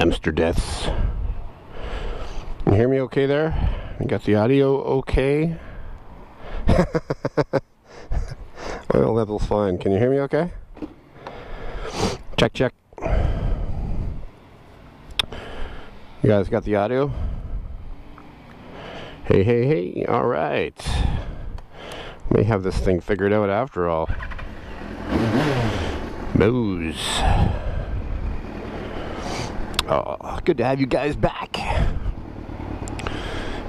Hamster deaths. You hear me okay there? You got the audio okay? Oil level's fine. Can you hear me okay? Check, check. You guys got the audio? Hey, hey, hey. All right. May have this thing figured out after all. Moose. Oh, good to have you guys back.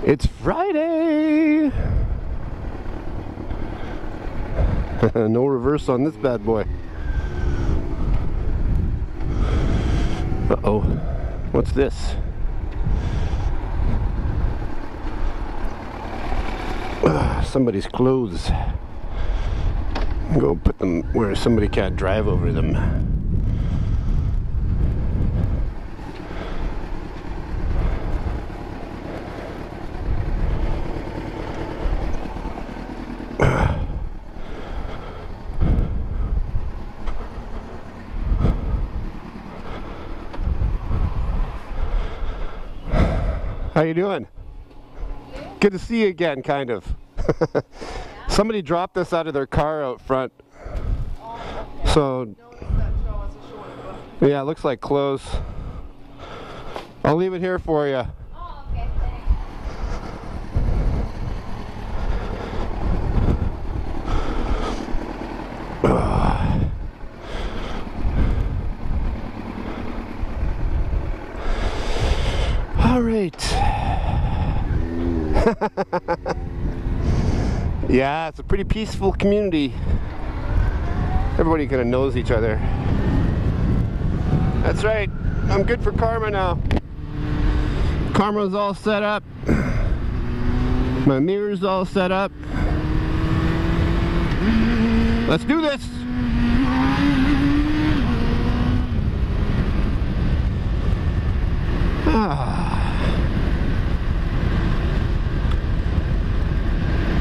It's Friday. No reverse on this bad boy. Uh-oh. What's this? Somebody's clothes. Go put them where somebody can't drive over them. How you doing? Good to see you again, kind of. Somebody dropped this out of their car out front. So, yeah, it looks like clothes. I'll leave it here for you. Oh, okay, All right. Yeah, it's a pretty peaceful community. Everybody kind of knows each other. That's right. I'm good for karma now. Karma's all set up. My mirror's all set up. Let's do this.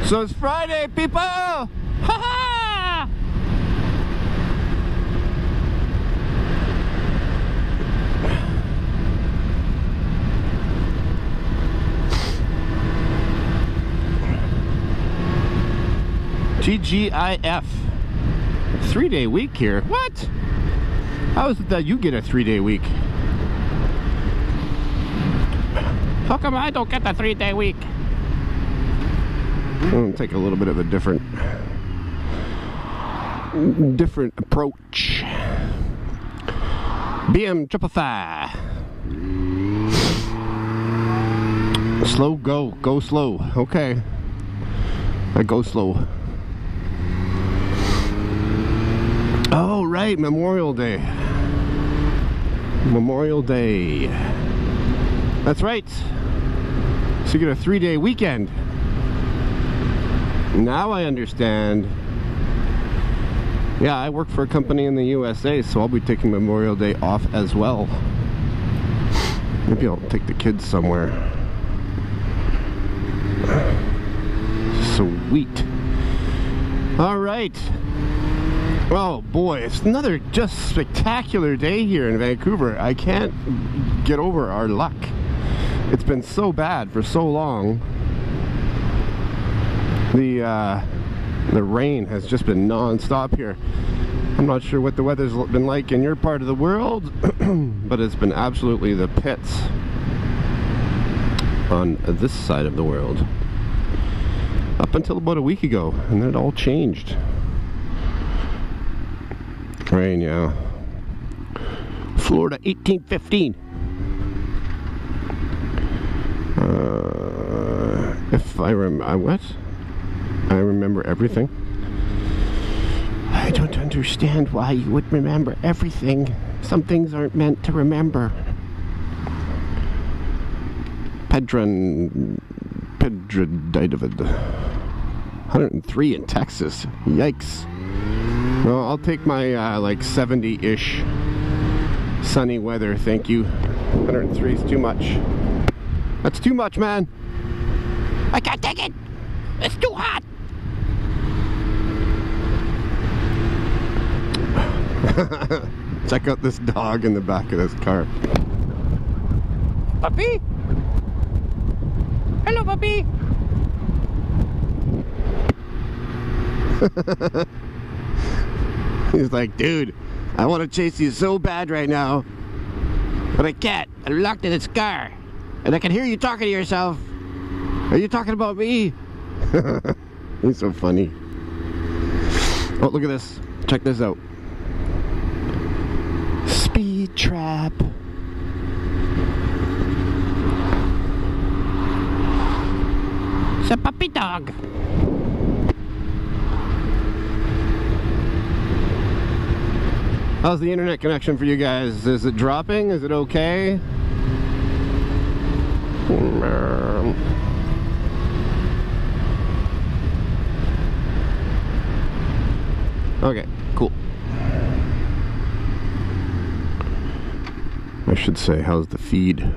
So it's Friday, people! Ha ha! TGIF. 3-day week here. What? How is it that you get a 3-day week? How come I don't get the 3-day week? I'm going to take a little bit of a different approach. BM 555. Slow go slow. Okay. I go slow. Oh, right, Memorial Day. Memorial Day. That's right. So you get a 3-day weekend. Now I understand. Yeah, I work for a company in the USA, so I'll be taking Memorial Day off as well. Maybe I'll take the kids somewhere. Sweet. All right. Oh boy, it's another just spectacular day here in Vancouver. I can't get over our luck. It's been so bad for so long. The rain has just been non-stop here. I'm not sure what the weather's been like in your part of the world, but it's been absolutely the pits on this side of the world. Up until about a week ago, and then it all changed. Rain, yeah. Florida 1815. If I what? I remember everything. I don't understand why you would remember everything. Some things aren't meant to remember. Pedrodidavid. 103 in Texas. Yikes. Well, I'll take my like 70-ish sunny weather, thank you. 103 is too much. That's too much, man. I can't take it. It's too hot. Check out this dog in the back of this car. Puppy? Hello, puppy. He's like, dude, I want to chase you so bad right now, but I can't. I'm locked in this car, and I can hear you talking to yourself. Are you talking about me? He's so funny. Oh, look at this. Check this out. Speed trap. It's a puppy dog. How's the internet connection for you guys? Is it dropping? Is it okay? Okay, cool. I should say, how's the feed?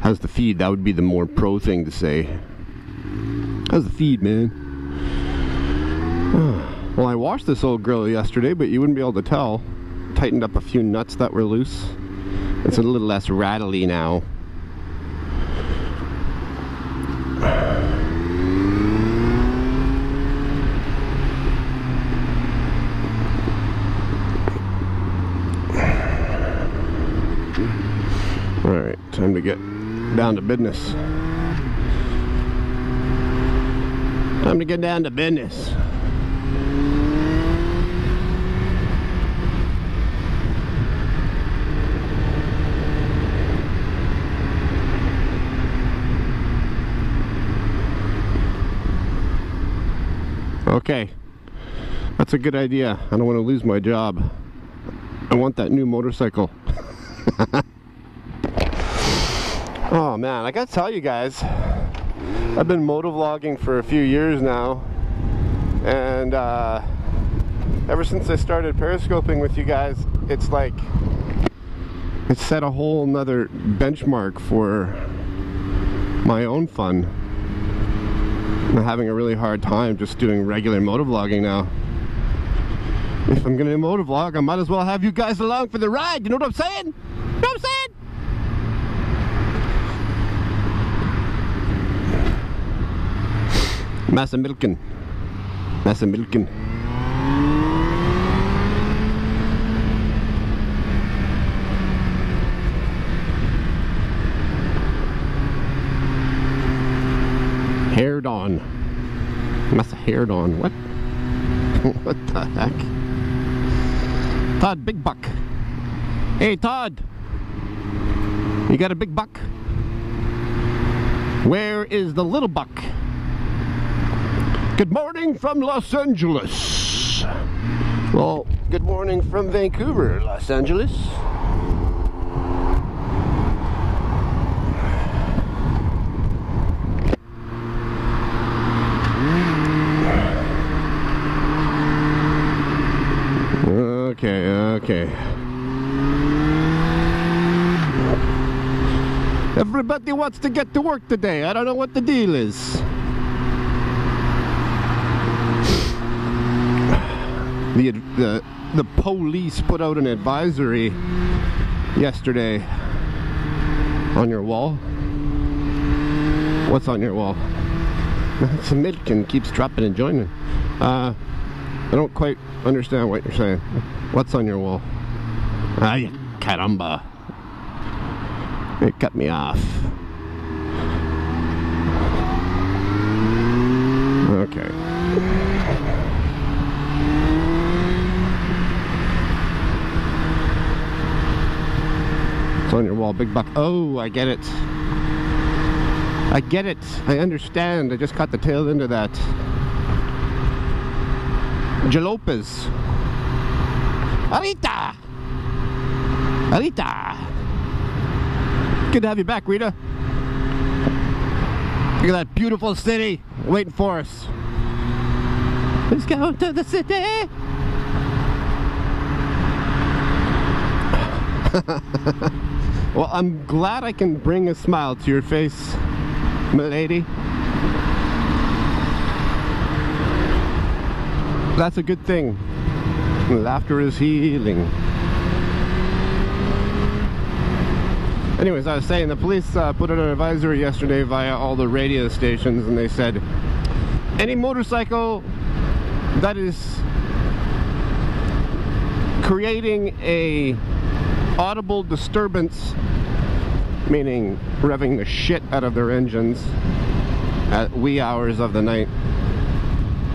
How's the feed? That would be the more pro thing to say. How's the feed, man? Well, I washed this old girl yesterday, but you wouldn't be able to tell. Tightened up a few nuts that were loose. It's a little less rattly now. Alright, time to get down to business. Time to get down to business. Okay, that's a good idea. I don't want to lose my job. I want that new motorcycle. Oh man, I gotta tell you guys, I've been motovlogging for a few years now, and ever since I started periscoping with you guys, it's like it's set a whole nother benchmark for my own fun. I'm having a really hard time just doing regular motovlogging now. If I'm gonna motovlog, I might as well have you guys along for the ride. You know what I'm saying? You know what I'm saying? Massa milkin. Massa milkin. Haired on. Must have haired on. What? What the heck? Todd, big buck. Hey, Todd. You got a big buck? Where is the little buck? Good morning from Los Angeles. Well, good morning from Vancouver, Los Angeles. Okay. Everybody wants to get to work today. I don't know what the deal is. The police put out an advisory yesterday on your wall. What's on your wall? Some Midkin keeps dropping and joining. I don't quite understand what you're saying. What's on your wall? Ay, caramba. It cut me off. Okay. It's on your wall, big buck. Oh, I get it. I get it. I understand. I just caught the tail end of that. Jalopes. Rita! Rita! Good to have you back, Rita. Look at that beautiful city waiting for us. Let's go to the city! Well, I'm glad I can bring a smile to your face, milady. That's a good thing. Laughter is healing. Anyways, I was saying the police put out an advisory yesterday via all the radio stations, and they said any motorcycle that is creating a audible disturbance, meaning revving the shit out of their engines at wee hours of the night,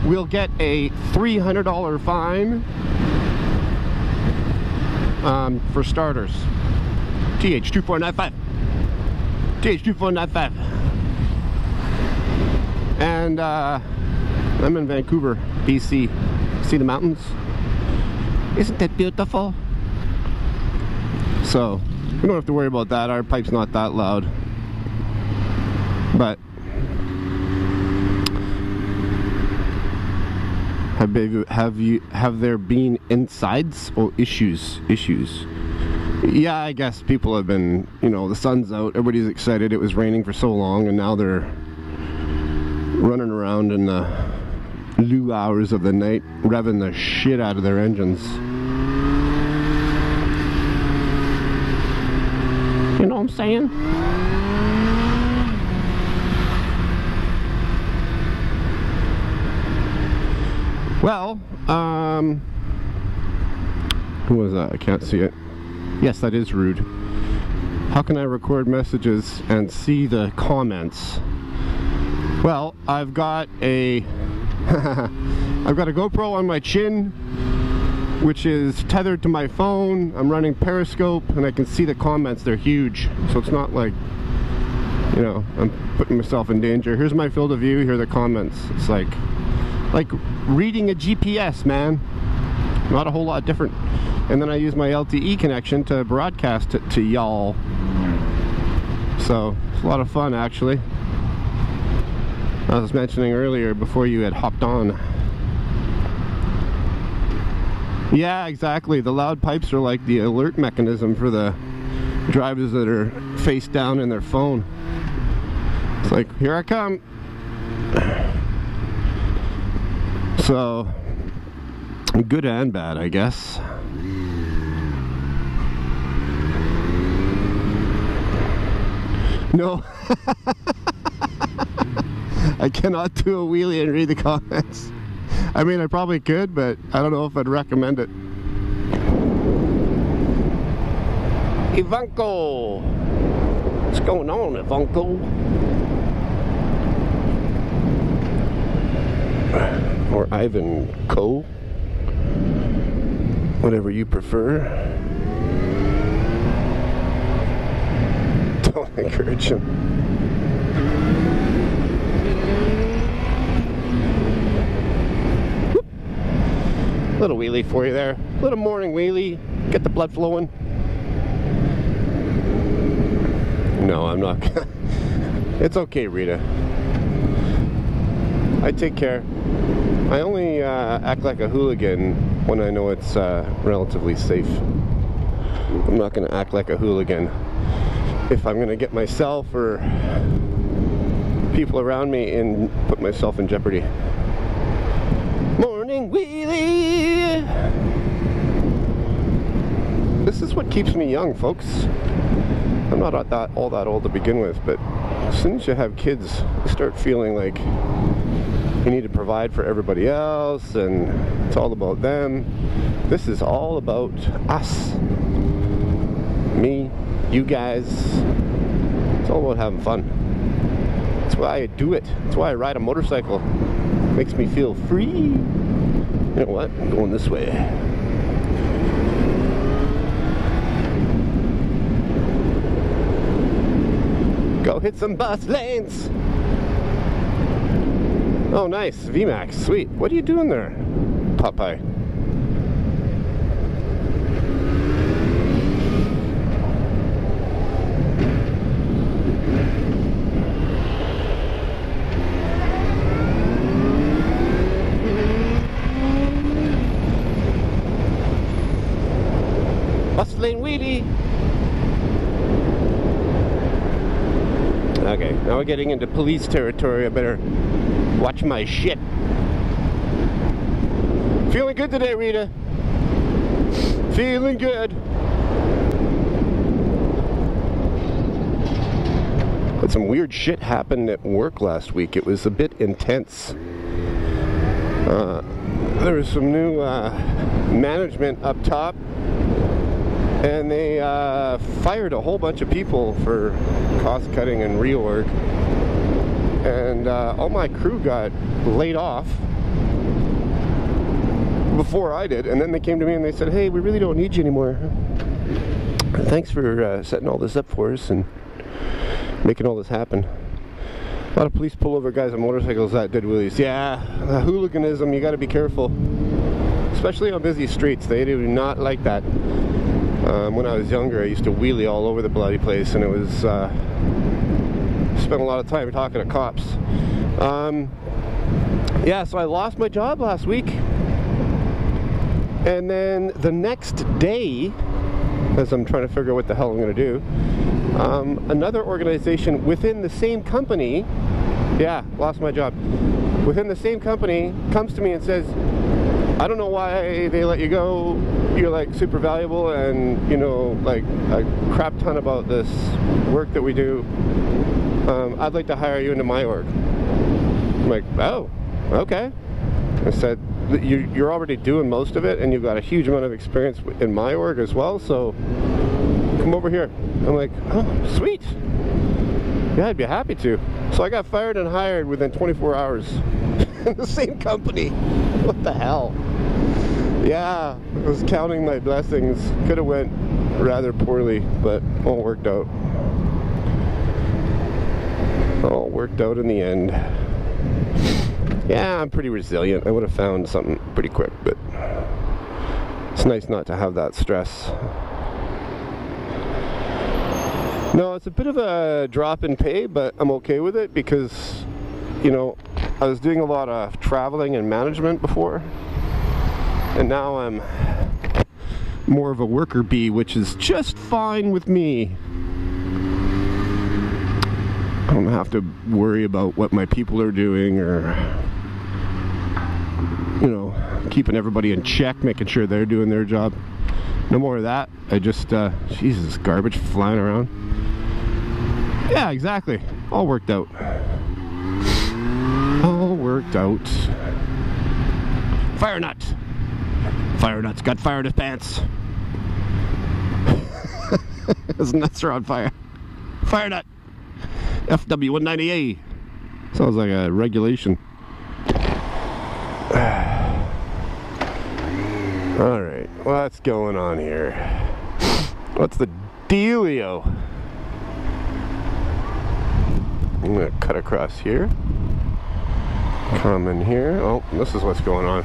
will get a $300 fine for starters. TH2495. TH2495. And I'm in Vancouver, BC. See the mountains? Isn't that beautiful? So, we don't have to worry about that. Our pipe's not that loud. But have there been insides or issues? Yeah, I guess people have been, you know, the sun's out, everybody's excited, it was raining for so long, and now they're running around in the loo hours of the night, revving the shit out of their engines. You know what I'm saying? Well, who was that? I can't see it. Yes, that is rude. How can I record messages and see the comments? Well, I've got a I've got a GoPro on my chin, which is tethered to my phone. I'm running Periscope, and I can see the comments. They're huge, so it's not like, you know, I'm putting myself in danger. Here's my field of view. Here are the comments. It's like reading a GPS, man. Not a whole lot different. And then I use my LTE connection to broadcast it to y'all. So it's a lot of fun, actually. I was mentioning earlier before you had hopped on. Yeah, exactly. The loud pipes are like the alert mechanism for the drivers that are face down in their phone. It's like, here I come. So, good and bad, I guess. No. I cannot do a wheelie and read the comments. I mean, I probably could, but I don't know if I'd recommend it. Ivanko! What's going on, Ivanko? Or Ivan Co. Whatever you prefer. Don't encourage him. Whoop. Little wheelie for you there. Little morning wheelie. Get the blood flowing. No, I'm not. It's okay, Rita. I take care. I only act like a hooligan when I know it's relatively safe. I'm not going to act like a hooligan if I'm going to get myself or people around me and put myself in jeopardy. Morning wheelie! This is what keeps me young, folks. I'm not all that old to begin with, but as soon as you have kids, you start feeling like you need to provide for everybody else, and it's all about them. This is all about us. Me, you guys. It's all about having fun. That's why I do it. That's why I ride a motorcycle. It makes me feel free. You know what? I'm going this way. Go hit some bus lanes. Oh, nice. VMAX. Sweet. What are you doing there, Popeye? Bus lane wheelie. Okay, now we're getting into police territory. I better watch my shit. Feeling good today, Rita. Feeling good. But some weird shit happened at work last week. It was a bit intense. There was some new management up top, and they fired a whole bunch of people for cost cutting and reorg. And all my crew got laid off before I did, and then they came to me and they said, hey, we really don't need you anymore. Thanks for setting all this up for us and making all this happen. A lot of police pull over guys on motorcycles that did wheelies. Yeah, hooliganism, you gotta be careful. Especially on busy streets, they do not like that. When I was younger, I used to wheelie all over the bloody place, and it was, spent a lot of time talking to cops. Yeah, so I lost my job last week. And then the next day, as I'm trying to figure out what the hell I'm going to do, another organization within the same company, yeah, lost my job, within the same company comes to me and says, I don't know why they let you go, you're like super valuable and you know like a crap ton about this work that we do, I'd like to hire you into my org. I'm like, oh, okay. I said, you're already doing most of it and you've got a huge amount of experience in my org as well, so come over here. I'm like, oh, sweet. Yeah, I'd be happy to. So I got fired and hired within 24 hours in the same company. What the hell? Yeah, I was counting my blessings. Could have went rather poorly, but all worked out. All worked out in the end. Yeah, I'm pretty resilient. I would have found something pretty quick, but it's nice not to have that stress. No, it's a bit of a drop in pay, but I'm okay with it because, you know, I was doing a lot of traveling and management before, and now I'm more of a worker bee, which is just fine with me. I don't have to worry about what my people are doing or, you know, keeping everybody in check, making sure they're doing their job. No more of that. I just, Jesus, garbage flying around. Yeah, exactly. All worked out. All worked out. Fire nut. Fire nut's got fire in his pants. His nuts are on fire. Fire nut. FW190A. Sounds like a regulation. Alright, what's going on here? What's the dealio? I'm gonna cut across here. Come in here. Oh, this is what's going on.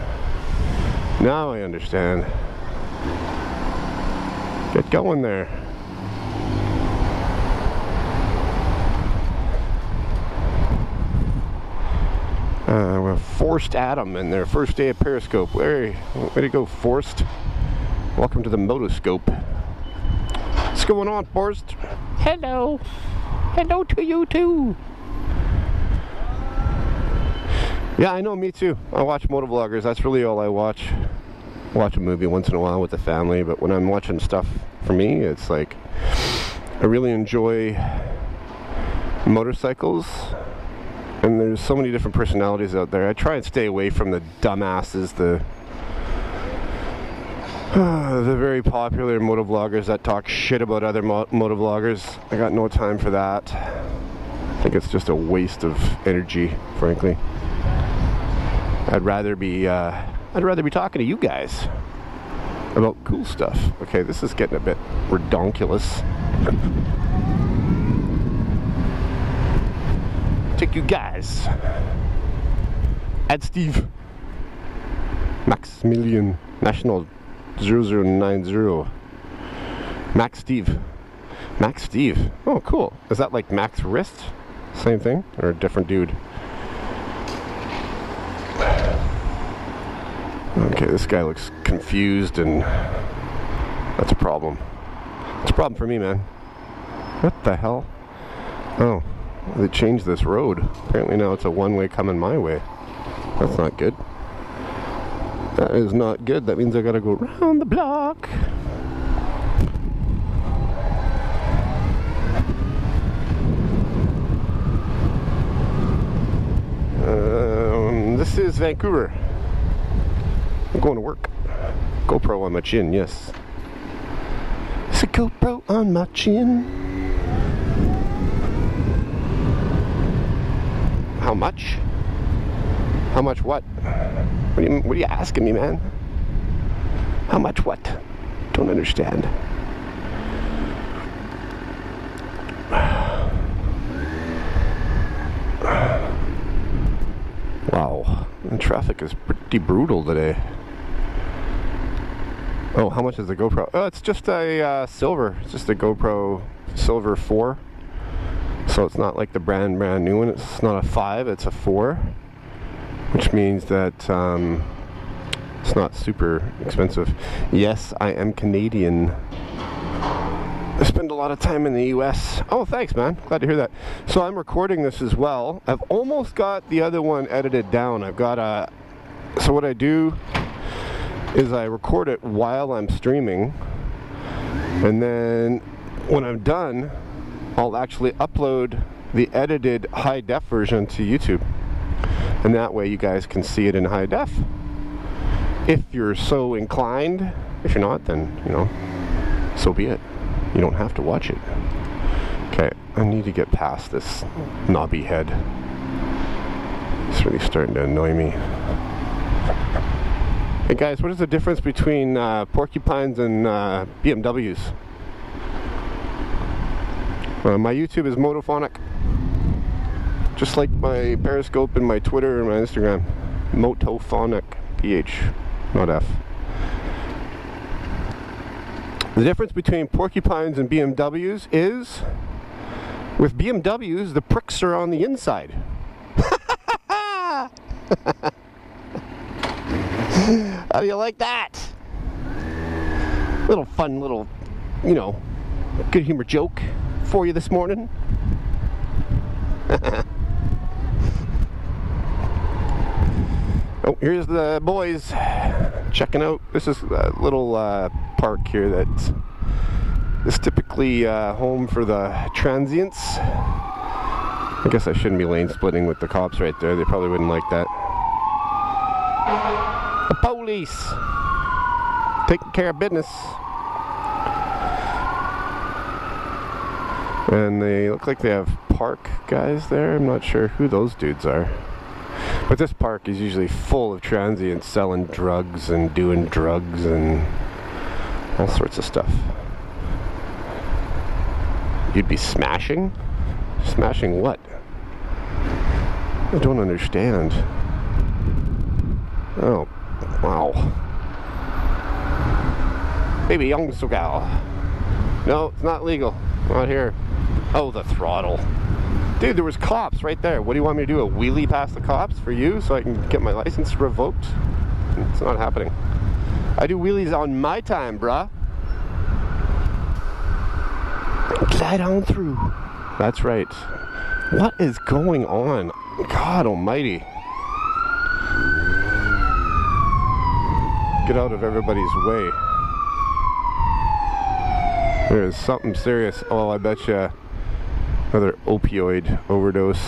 Now I understand. Get going there. We're Forced Adam in their first day at Periscope. Way to go, Forced. Welcome to the Motoscope. What's going on, Forced? Hello. Hello to you too. Yeah, I know, me too. I watch motovloggers. That's really all I watch. Watch a movie once in a while with the family, but when I'm watching stuff for me, it's like I really enjoy motorcycles. And there's so many different personalities out there. I try and stay away from the dumbasses, the very popular motovloggers that talk shit about other motovloggers. I got no time for that. I think it's just a waste of energy, frankly. I'd rather be talking to you guys about cool stuff. Okay, this is getting a bit redonkulous. Take you guys. Add Steve. Maximilian National 0090. Max Steve. Max Steve. Oh, cool. Is that like Max Wrist? Same thing? Or a different dude? Okay, this guy looks confused and that's a problem. It's a problem for me, man. What the hell? Oh. They changed this road. Apparently now it's a one-way coming my way. That's not good. That is not good. That means I gotta go around the block. Vancouver. I'm going to work. GoPro on my chin, yes. It's a GoPro on my chin. How much? How much what? What are you asking me, man? How much what? Don't understand. Wow, the traffic is pretty brutal today. Oh, how much is the GoPro? Oh, it's just a silver. It's just a GoPro Silver 4. So it's not like the brand new one. It's not a 5, it's a 4. Which means that it's not super expensive. Yes, I am Canadian. I spend a lot of time in the US. Oh, thanks, man. Glad to hear that. So I'm recording this as well. I've almost got the other one edited down. I've got a... So what I do is I record it while I'm streaming. And then when I'm done, I'll actually upload the edited high def version to YouTube. And that way you guys can see it in high def. If you're so inclined. If you're not, then, you know, so be it. You don't have to watch it. Okay, I need to get past this knobby head. It's really starting to annoy me. Hey guys, what is the difference between porcupines and BMWs? My YouTube is Motophonic. Just like my Periscope and my Twitter and my Instagram. Motophonic. PH, not F. The difference between porcupines and BMWs is, with BMWs, the pricks are on the inside. How do you like that? Little fun, little, you know, good humor joke for you this morning. Oh, here's the boys checking out. This is a little park here that is typically home for the transients. I guess I shouldn't be lane splitting with the cops right there. They probably wouldn't like that. The police taking care of business. And they look like they have park guys there. I'm not sure who those dudes are. But this park is usually full of transients selling drugs and doing drugs and all sorts of stuff. You'd be smashing? Smashing what? I don't understand. Oh, wow. Baby young gal. No, it's not legal. Not here. Oh, the throttle. Dude, there was cops right there. What do you want me to do? A wheelie past the cops for you so I can get my license revoked? It's not happening. I do wheelies on my time, bruh. Glide on through. That's right. What is going on? God almighty. Get out of everybody's way. There's something serious. Oh, I bet you. Another opioid overdose.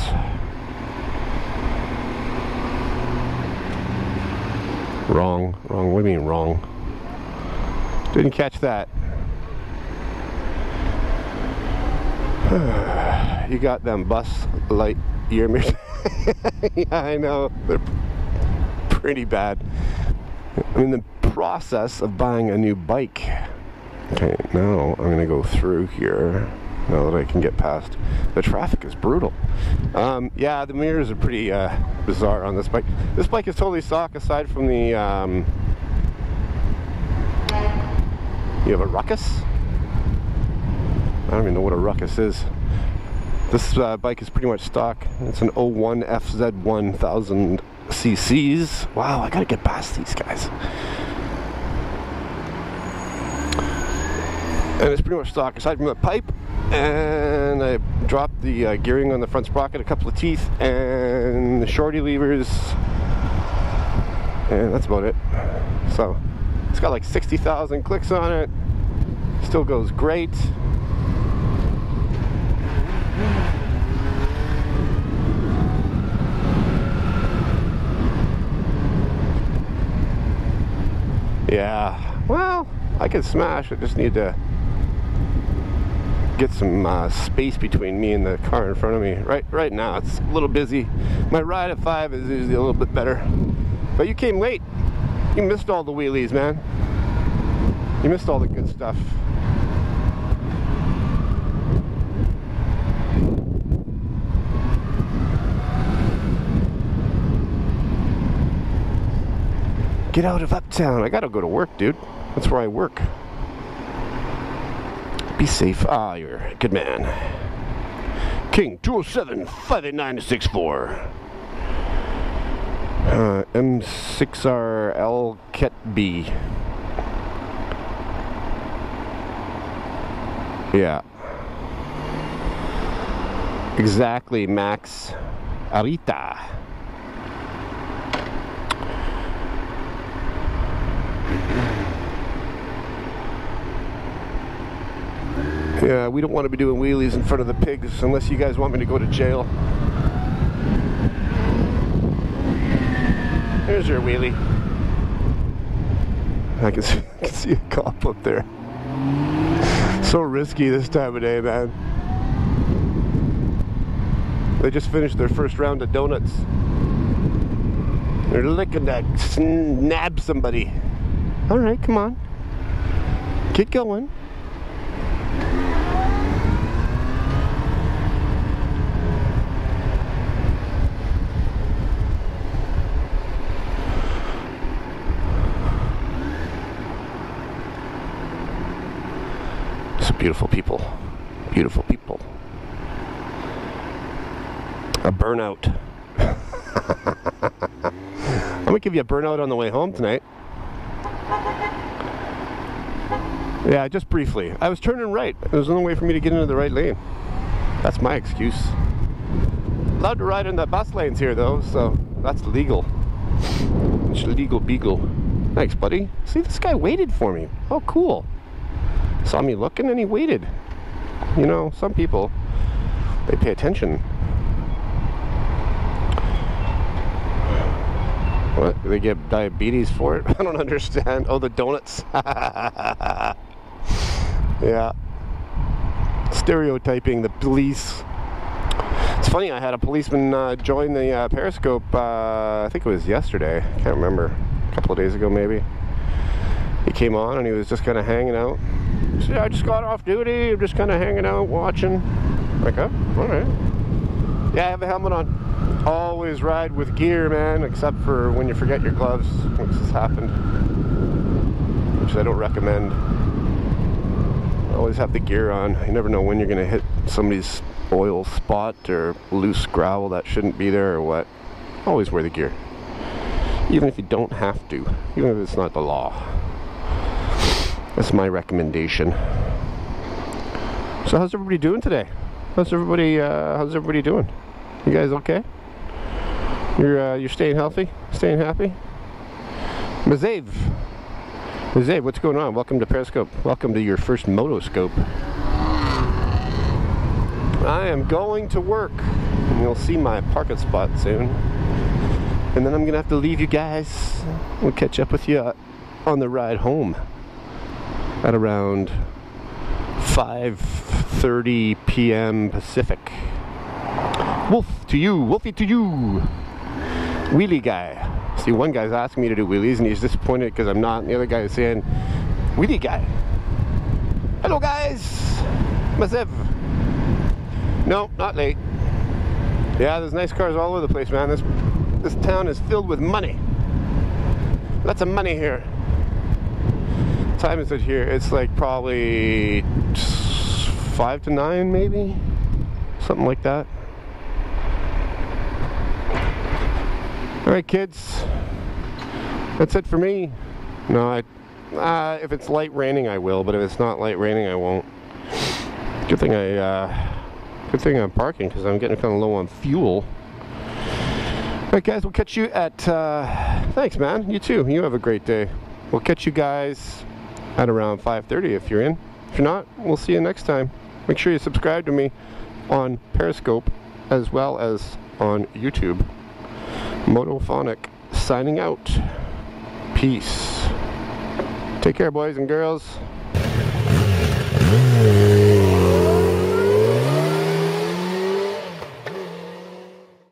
Wrong. Wrong. What do you mean wrong? Didn't catch that. You got them bus light ear mirrors. Yeah, I know. They're pretty bad. I'm in the process of buying a new bike. Okay, now I'm going to go through here. Now that I can get past. The traffic is brutal. Yeah, the mirrors are pretty bizarre on this bike. This bike is totally stock aside from the... you have a ruckus? I don't even know what a ruckus is. This bike is pretty much stock. It's an 01 FZ 1000 cc's. Wow, I gotta get past these guys. And it's pretty much stock aside from the pipe. And I dropped the gearing on the front sprocket, a couple of teeth, and the shorty levers, and that's about it. So it's got like 60,000 clicks on it. Still goes great. Yeah, well, I can smash. I just need to get some space between me and the car in front of me. Right now, it's a little busy. My ride at 5 is usually a little bit better. But you came late. You missed all the wheelies, man. You missed all the good stuff. Get out of Uptown. I gotta go to work, dude. That's where I work. Be safe. Ah, you're a good man. King 207-589-64. M6RL Ket B. Yeah. Exactly, Max. Arita. Yeah, we don't want to be doing wheelies in front of the pigs unless you guys want me to go to jail. Here's your wheelie. I can see a cop up there. So risky this time of day, man. They just finished their first round of donuts. They're looking to nab somebody. All right, come on. Get going. Beautiful people. Beautiful people. A burnout. I'm gonna give you a burnout on the way home tonight. Yeah, just briefly. I was turning right. There was no way for me to get into the right lane. That's my excuse. Allowed to ride in the bus lanes here though, so that's legal. It's legal beagle. Thanks, buddy. See, this guy waited for me. Oh, cool. Saw me looking and he waited. You know, some people, they pay attention. What? They get diabetes for it? I don't understand. Oh, the donuts. Yeah. Stereotyping the police. It's funny, I had a policeman join the Periscope, I think it was yesterday. I can't remember. A couple of days ago, maybe. He came on and he was just kind of hanging out. He said, I just got off duty. I'm just kind of hanging out, watching. I'm like, oh, all right. Yeah, I have a helmet on. Always ride with gear, man, except for when you forget your gloves, which has happened. Which I don't recommend. Always have the gear on. You never know when you're going to hit somebody's oil spot or loose gravel that shouldn't be there or what. Always wear the gear. Even if you don't have to. Even if it's not the law. That's my recommendation. So how's everybody doing today? How's everybody doing? You guys okay? You're staying healthy? Staying happy? Mazev, what's going on? Welcome to Periscope. Welcome to your first Motoscope. I am going to work. And you'll see my parking spot soon. And then I'm gonna have to leave you guys. We'll catch up with you on the ride home at around 5:30 p.m. Pacific. Wolf to you, Wolfie to you. Wheelie guy. See, one guy's asking me to do wheelies and he's disappointed because I'm not, and the other guy is saying, wheelie guy. Hello guys. Massive. No, not late. Yeah, there's nice cars all over the place, man. This town is filled with money. Lots of money here. What time is it here? It's like probably 5 to 9 maybe? Something like that. Alright kids, that's it for me. No, if it's light raining I will, but if it's not light raining I won't. Good thing I'm parking because I'm getting kind of low on fuel. Alright guys, we'll catch you at, thanks man, you too, you have a great day. We'll catch you guys at around 5:30 if you're in. If you're not, we'll see you next time. Make sure you subscribe to me on Periscope as well as on YouTube. Motophonic signing out. Peace. Take care, boys and girls.